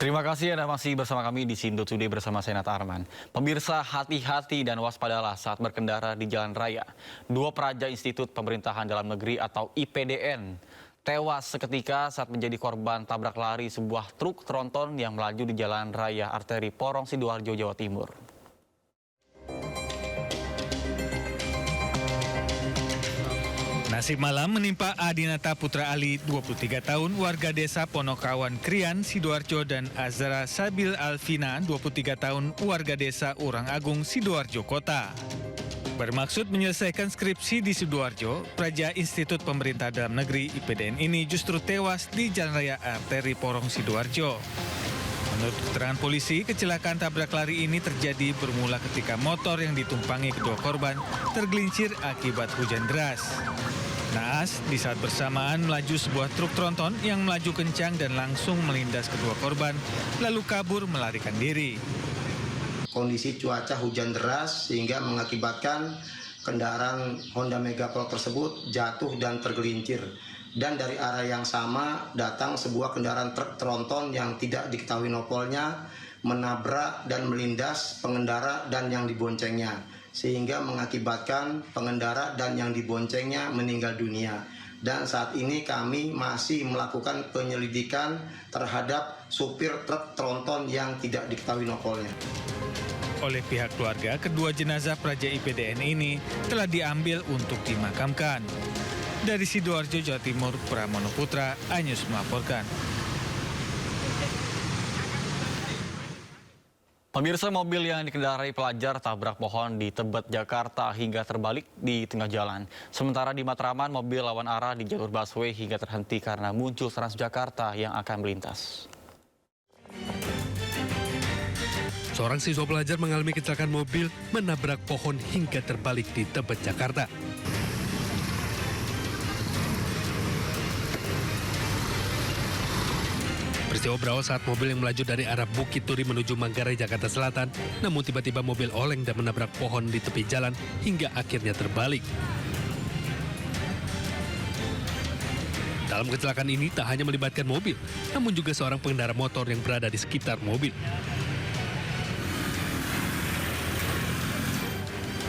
Terima kasih Anda masih bersama kami di Sindo Today bersama saya Nata Arman. Pemirsa, hati-hati dan waspadalah saat berkendara di jalan raya. Dua peraja Institut Pemerintahan Dalam Negeri atau IPDN tewas seketika saat menjadi korban tabrak lari sebuah truk tronton yang melaju di jalan raya arteri Porong Sidoarjo, Jawa Timur. Nasib malam menimpa Adinata Putra Ali, 23 tahun, warga desa Ponokawan Krian, Sidoarjo, dan Azra Sabil Alvina, 23 tahun, warga desa Urang Agung, Sidoarjo Kota. Bermaksud menyelesaikan skripsi di Sidoarjo, peraja Institut Pemerintah Dalam Negeri IPDN ini justru tewas di jalan raya arteri Porong Sidoarjo. Menurut keterangan polisi, kecelakaan tabrak lari ini terjadi bermula ketika motor yang ditumpangi kedua korban tergelincir akibat hujan deras. Naas, di saat bersamaan melaju sebuah truk tronton yang melaju kencang dan langsung melindas kedua korban, lalu kabur melarikan diri. Kondisi cuaca hujan deras sehingga mengakibatkan kendaraan Honda Megapol tersebut jatuh dan tergelincir. Dan dari arah yang sama datang sebuah kendaraan truk tronton yang tidak diketahui nopolnya menabrak dan melindas pengendara dan yang diboncengnya, sehingga mengakibatkan pengendara dan yang diboncengnya meninggal dunia. Dan saat ini kami masih melakukan penyelidikan terhadap supir truk tronton yang tidak diketahui nopolnya. Oleh pihak keluarga, kedua jenazah peraja IPDN ini telah diambil untuk dimakamkan. Dari Sidoarjo, Jawa Timur, Pramono Putra, iNews melaporkan. Pemirsa, mobil yang dikendarai pelajar tabrak pohon di Tebet, Jakarta hingga terbalik di tengah jalan. Sementara di Matraman, mobil lawan arah di jalur busway hingga terhenti karena muncul Transjakarta yang akan melintas. Seorang siswa pelajar mengalami kecelakaan mobil menabrak pohon hingga terbalik di Tebet, Jakarta. Peristiwa berawal saat mobil yang melaju dari arah Bukit Turi menuju Manggarai, Jakarta Selatan, namun tiba-tiba mobil oleng dan menabrak pohon di tepi jalan hingga akhirnya terbalik. Dalam kecelakaan ini tak hanya melibatkan mobil, namun juga seorang pengendara motor yang berada di sekitar mobil.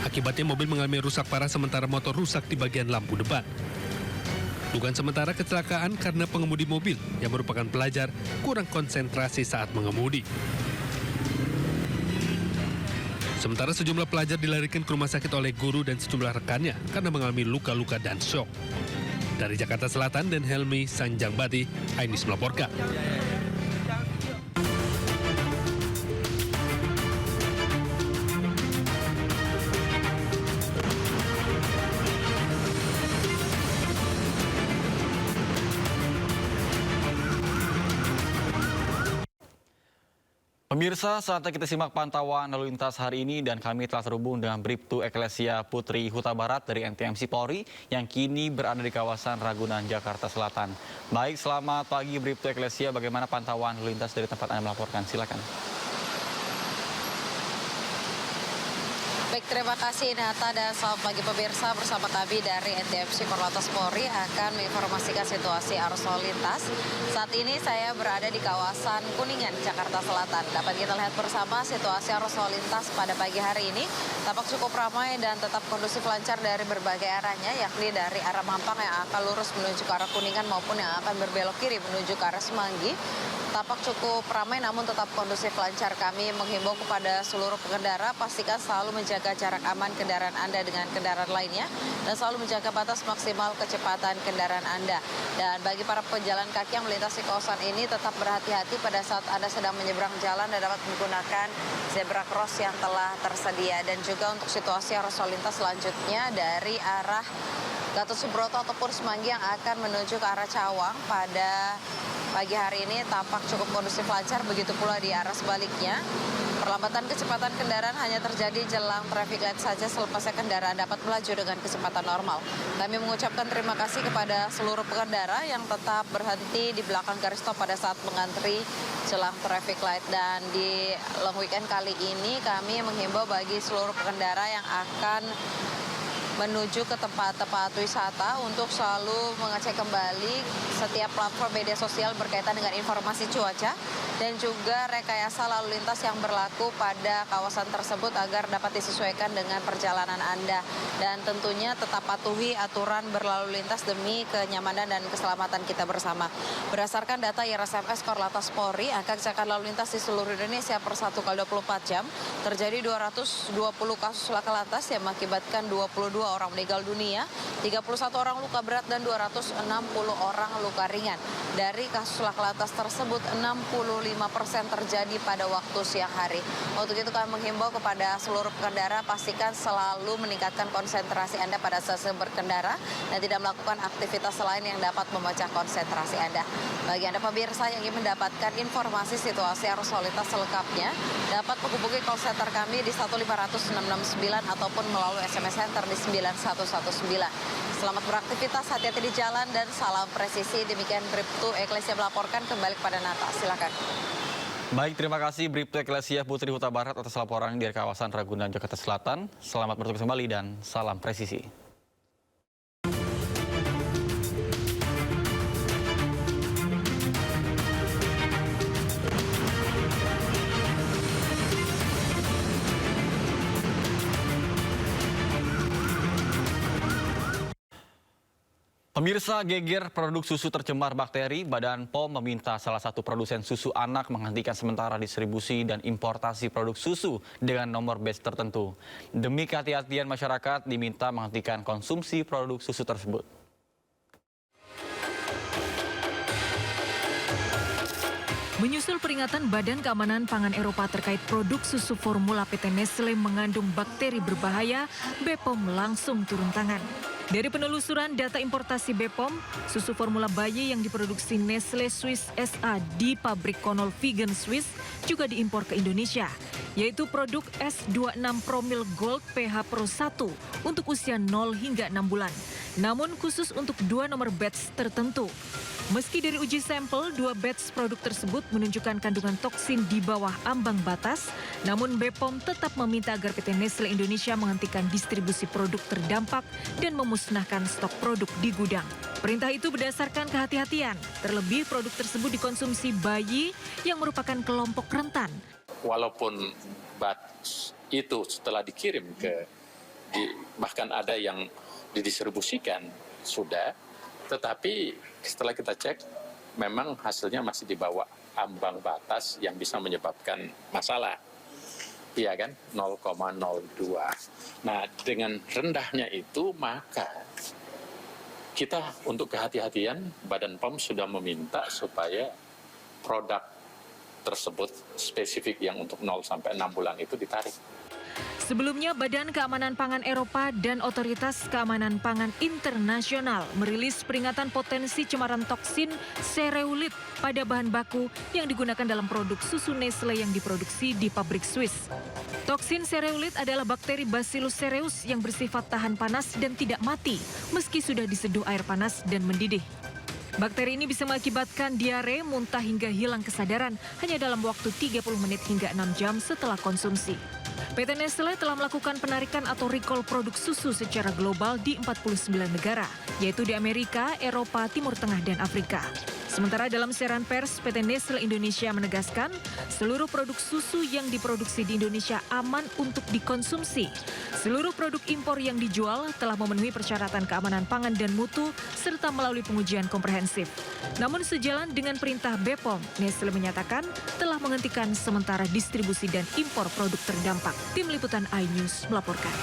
Akibatnya mobil mengalami rusak parah sementara motor rusak di bagian lampu depan. Dugaan sementara kecelakaan karena pengemudi mobil yang merupakan pelajar kurang konsentrasi saat mengemudi. Sementara sejumlah pelajar dilarikan ke rumah sakit oleh guru dan sejumlah rekannya karena mengalami luka-luka dan syok. Dari Jakarta Selatan dan Helmi Sanjangbati, iNews melaporkan. Pemirsa, saatnya kita simak pantauan lalu lintas hari ini dan kami telah terhubung dengan Bribtu Eklesia Putri Huta Barat dari NTMC Polri yang kini berada di kawasan Ragunan, Jakarta Selatan. Baik, selamat pagi Bribtu Eklesia, bagaimana pantauan lalu lintas dari tempat Anda melaporkan? Silakan. Baik, terima kasih Nata dan selamat pagi pemirsa, bersama kami dari NTMC Korlantas Polri akan menginformasikan situasi arus lalu lintas. Saat ini saya berada di kawasan Kuningan, Jakarta Selatan. Dapat kita lihat bersama situasi arus lalu lintas pada pagi hari ini tampak cukup ramai dan tetap kondusif lancar dari berbagai arahnya, yakni dari arah Mampang yang akan lurus menuju ke arah Kuningan maupun yang akan berbelok kiri menuju ke arah Semanggi. Tampak cukup ramai namun tetap kondusif lancar. Kami menghimbau kepada seluruh pengendara pastikan selalu menjaga jarak aman kendaraan Anda dengan kendaraan lainnya dan selalu menjaga batas maksimal kecepatan kendaraan Anda. Dan bagi para pejalan kaki yang melintasi kawasan ini tetap berhati-hati pada saat Anda sedang menyeberang jalan dan dapat menggunakan zebra cross yang telah tersedia. Dan juga untuk situasi arus lalu lintas selanjutnya dari arah Gatot Subroto ataupun Semanggi yang akan menuju ke arah Cawang pada pagi hari ini tampak cukup kondusif lancar, begitu pula di arah sebaliknya. Perlambatan kecepatan kendaraan hanya terjadi jelang traffic light saja, selepasnya kendaraan dapat melaju dengan kecepatan normal. Kami mengucapkan terima kasih kepada seluruh pengendara yang tetap berhenti di belakang garis stop pada saat mengantri jelang traffic light. Dan di long weekend kali ini kami menghimbau bagi seluruh pengendara yang akan menuju ke tempat-tempat wisata untuk selalu mengecek kembali setiap platform media sosial berkaitan dengan informasi cuaca dan juga rekayasa lalu lintas yang berlaku pada kawasan tersebut agar dapat disesuaikan dengan perjalanan Anda. Dan tentunya tetap patuhi aturan berlalu lintas demi kenyamanan dan keselamatan kita bersama. Berdasarkan data IRSMS Korlantas Polri, angka kecelakaan lalu lintas di seluruh Indonesia per 1 kali 24 jam terjadi 220 kasus laka lantas yang mengakibatkan 22 orang meninggal dunia, 31 orang luka berat dan 260 orang luka ringan. Dari kasus laka lantas tersebut 65% terjadi pada waktu siang hari. Untuk itu kami menghimbau kepada seluruh pengendara pastikan selalu meningkatkan konsentrasi Anda pada saat berkendara dan tidak melakukan aktivitas lain yang dapat memecah konsentrasi Anda. Bagi Anda pemirsa yang ingin mendapatkan informasi situasi arus lalu lintas selengkapnya, dapat menghubungi call center kami di 1500669 ataupun melalui SMS Center di 9119. Selamat beraktivitas, hati-hati di jalan dan salam presisi. Demikian Bribtu Eklesia melaporkan, kembali kepada Nata. Silakan. Baik, terima kasih Bribtu Eklesia Putri Huta Barat atas laporan dari kawasan Ragunan, Jakarta Selatan. Selamat bertugas kembali dan salam presisi. Pemirsa, geger produk susu tercemar bakteri, Badan POM meminta salah satu produsen susu anak menghentikan sementara distribusi dan importasi produk susu dengan nomor batch tertentu. Demi kehati-hatian masyarakat, diminta menghentikan konsumsi produk susu tersebut. Menyusul peringatan Badan Keamanan Pangan Eropa terkait produk susu formula PT Nestle mengandung bakteri berbahaya, BPOM langsung turun tangan. Dari penelusuran data importasi BPOM, susu formula bayi yang diproduksi Nestle Swiss SA di pabrik Konol Vegan Swiss juga diimpor ke Indonesia, yaitu produk S26 Promil Gold PH Pro 1 untuk usia 0 hingga 6 bulan. Namun khusus untuk 2 nomor batch tertentu. Meski dari uji sampel, 2 batch produk tersebut menunjukkan kandungan toksin di bawah ambang batas, namun BPOM tetap meminta agar PT Nestle Indonesia menghentikan distribusi produk terdampak dan memusnahkan stok produk di gudang. Perintah itu berdasarkan kehati-hatian, terlebih produk tersebut dikonsumsi bayi yang merupakan kelompok rentan. Walaupun batch itu setelah dikirim bahkan ada yang didistribusikan sudah, tetapi setelah kita cek, memang hasilnya masih di bawah ambang batas yang bisa menyebabkan masalah. Iya kan? 0,02. Nah, dengan rendahnya itu, maka kita untuk kehati-hatian, Badan POM sudah meminta supaya produk tersebut spesifik yang untuk 0 sampai 6 bulan itu ditarik. Sebelumnya, Badan Keamanan Pangan Eropa dan Otoritas Keamanan Pangan Internasional merilis peringatan potensi cemaran toksin sereulit pada bahan baku yang digunakan dalam produk susu Nestle yang diproduksi di pabrik Swiss. Toksin sereulit adalah bakteri Bacillus cereus yang bersifat tahan panas dan tidak mati meski sudah diseduh air panas dan mendidih. Bakteri ini bisa mengakibatkan diare, muntah hingga hilang kesadaran hanya dalam waktu 30 menit hingga 6 jam setelah konsumsi. PT Nestle telah melakukan penarikan atau recall produk susu secara global di 49 negara, yaitu di Amerika, Eropa, Timur Tengah, dan Afrika. Sementara dalam siaran pers, PT Nestle Indonesia menegaskan seluruh produk susu yang diproduksi di Indonesia aman untuk dikonsumsi. Seluruh produk impor yang dijual telah memenuhi persyaratan keamanan pangan dan mutu serta melalui pengujian komprehensif. Namun sejalan dengan perintah BPOM, Nestle menyatakan telah menghentikan sementara distribusi dan impor produk terdampak. Tim Liputan iNews melaporkan.